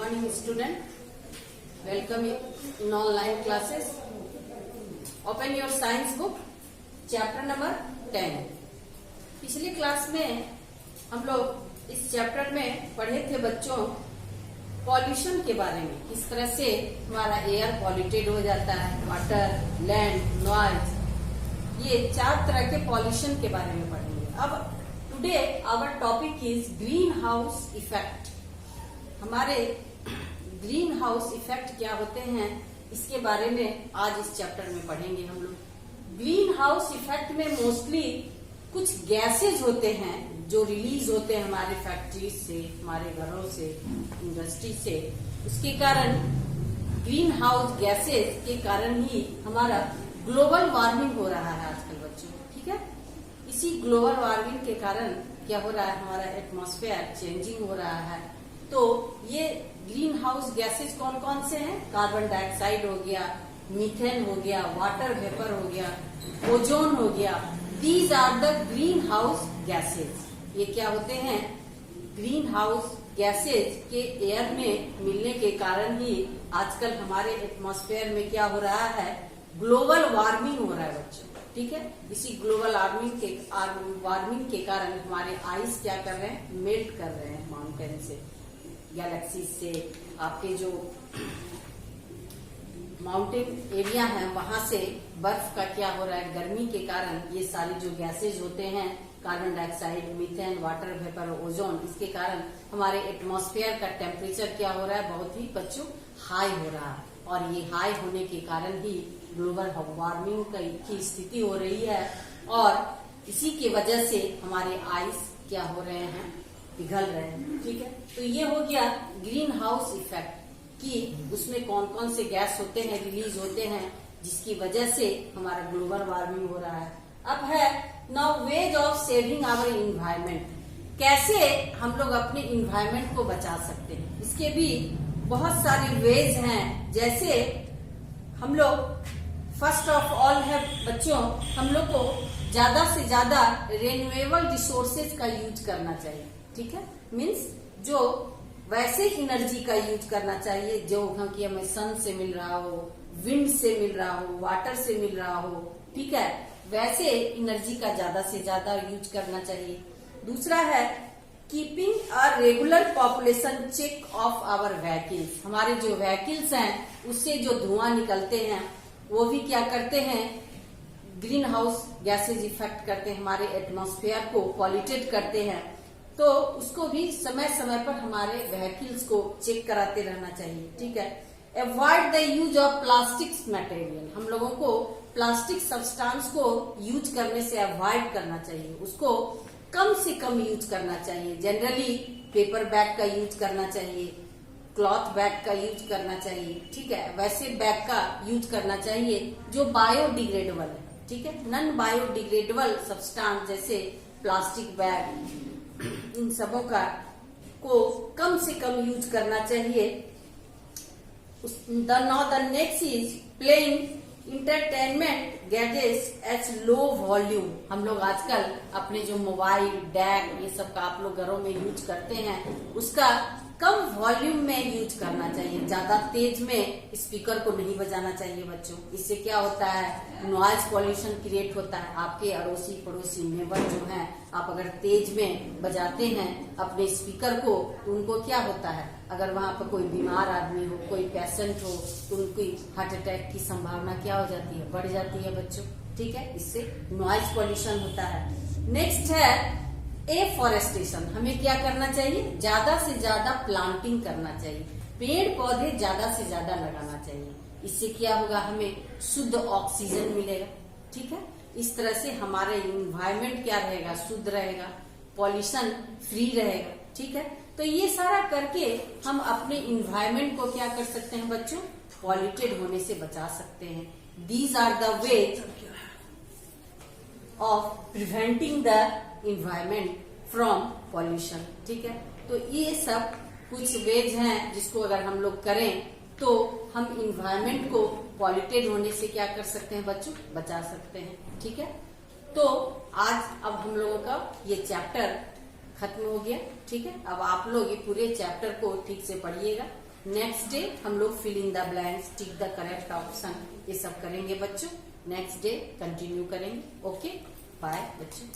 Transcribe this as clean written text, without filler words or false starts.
morning student, welcome you in online classes. Open your science book, chapter number 10. पिछली class में हम लोग इस चैप्टर में पढ़े थे बच्चों पॉल्यूशन के बारे में, किस तरह से हमारा एयर पॉल्यूटेड हो जाता है, वाटर, लैंड, नॉइज, ये 4 तरह के पॉल्यूशन के बारे में पढ़ेंगे. अब today our topic is green house effect. हमारे ग्रीन हाउस इफेक्ट क्या होते हैं इसके बारे में आज इस चैप्टर में पढ़ेंगे हम लोग. ग्रीन हाउस इफेक्ट में मोस्टली कुछ गैसेज होते हैं जो रिलीज होते हैं हमारे फैक्ट्रीज से, हमारे घरों से, इंडस्ट्री से. उसके कारण ग्रीन हाउस गैसेज के कारण ही हमारा ग्लोबल वार्मिंग हो रहा है आजकल बच्चों. ठीक है, इसी ग्लोबल वार्मिंग के कारण क्या हो रहा है, हमारा एटमॉस्फेयर चेंजिंग हो रहा है. तो ये ग्रीन हाउस गैसेज कौन कौन से हैं? कार्बन डाइऑक्साइड हो गया, मीथेन हो गया, वाटर वेपर हो गया, ओजोन हो गया. These are the green house gases. ये क्या होते हैं? ग्रीन हाउस गैसेज के एयर में मिलने के कारण ही आजकल हमारे एटमॉस्फेयर में क्या हो रहा है, ग्लोबल वार्मिंग हो रहा है बच्चों. ठीक है, इसी ग्लोबल वार्मिंग के कारण हमारे आइस क्या कर रहे हैं, मेल्ट कर रहे हैं माउंटेन से, गैलेक्सी से. आपके जो माउंटेन एरिया है वहां से बर्फ का क्या हो रहा है, गर्मी के कारण ये सारे जो गैसेज होते हैं, carbon dioxide, methane, water vapour, ozone, इसके कारण हमारे एटमॉस्फेयर का टेम्परेचर क्या हो रहा है, बहुत ही बच्चों हाई हो रहा है. और ये हाई होने के कारण ही ग्लोबल वार्मिंग की स्थिति हो रही है. और इसी के वजह से हमारे आइस क्या हो रहे हैं, पिघल रहे हैं. ठीक है, तो ये हो गया ग्रीन हाउस इफेक्ट कि उसमें कौन कौन से गैस होते हैं, रिलीज होते हैं, जिसकी वजह से हमारा ग्लोबल वार्मिंग हो रहा है. अब है now ways of saving our environment. कैसे हम लोग अपने इन्वायरमेंट को बचा सकते हैं, इसके भी बहुत सारे वेज हैं. जैसे हम लोग फर्स्ट ऑफ ऑल है बच्चों, हम लोग को ज्यादा से ज्यादा रिन्यूएबल रिसोर्सेज का यूज करना चाहिए. ठीक है, मीन्स जो वैसे एनर्जी का यूज करना चाहिए जो कि हमें सन से मिल रहा हो, विंड से मिल रहा हो, वाटर से मिल रहा हो. ठीक है, वैसे एनर्जी का ज्यादा से ज्यादा यूज करना चाहिए. दूसरा है keeping a regular population check of our vehicles. हमारे जो व्हीकल्स हैं उससे जो धुआं निकलते हैं वो भी क्या करते हैं, ग्रीन हाउस गैसेज इफेक्ट करते हैं, हमारे एटमॉस्फेयर को पॉल्यूटेड करते हैं. तो उसको भी समय समय पर हमारे व्हीकल्स को चेक कराते रहना चाहिए. ठीक है, avoid the use of plastic material. हम लोगों को प्लास्टिक सब्सटेंस को यूज करने से अवॉइड करना चाहिए, उसको कम से कम यूज करना चाहिए. जनरली पेपर बैग का यूज करना चाहिए, क्लॉथ बैग का यूज करना चाहिए. ठीक है, वैसे बैग का यूज करना चाहिए जो बायोडिग्रेडेबल है. ठीक है, नॉन बायोडिग्रेडेबल सब्सटेंस जैसे प्लास्टिक बैग, इन सबों का को कम से कम यूज करना चाहिए. The next is playing entertainment gadgets at low volume. हम लोग आजकल अपने जो मोबाइल, डैक, ये सब का आप लोग घरों में यूज करते हैं, उसका कम वॉल्यूम में यूज करना चाहिए. ज्यादा तेज में स्पीकर को नहीं बजाना चाहिए बच्चों. इससे क्या होता है, नॉइज पॉल्यूशन क्रिएट होता है. आपके अड़ोसी पड़ोसी नेबर जो हैं, आप अगर तेज में बजाते हैं अपने स्पीकर को तो उनको क्या होता है, अगर वहां पर कोई बीमार आदमी हो, कोई पेशेंट हो, तो उनकी हार्ट अटैक की संभावना क्या हो जाती है, बढ़ जाती है बच्चों. ठीक है, इससे नॉइज पॉल्यूशन होता है. नेक्स्ट है एफॉरेस्टेशन. हमें क्या करना चाहिए, ज्यादा से ज्यादा प्लांटिंग करना चाहिए, पेड़ पौधे ज्यादा से ज्यादा लगाना चाहिए. इससे क्या होगा, हमें शुद्ध ऑक्सीजन मिलेगा. ठीक है, इस तरह से हमारे इन्वायरमेंट क्या रहेगा, शुद्ध रहेगा, पॉल्यूशन फ्री रहेगा. ठीक है, तो ये सारा करके हम अपने इन्वायरमेंट को क्या कर सकते हैं बच्चों, पॉल्यूटेड होने से बचा सकते हैं. These are the ways of preventing the environment from pollution. ठीक है, तो ये सब कुछ वेज हैं जिसको अगर हम लोग करें तो हम इन्वायरमेंट को पॉल्यूटेड होने से क्या कर सकते हैं बच्चों, बचा सकते हैं. ठीक है, तो आज अब हम लोगों का ये चैप्टर खत्म हो गया. ठीक है, अब आप लोग ये पूरे चैप्टर को ठीक से पढ़िएगा. नेक्स्ट डे हम लोग fill in the blanks, tick the correct option, ये सब करेंगे बच्चों। नेक्स्ट डे कंटिन्यू करेंगे। ओके, बाय बच्चों।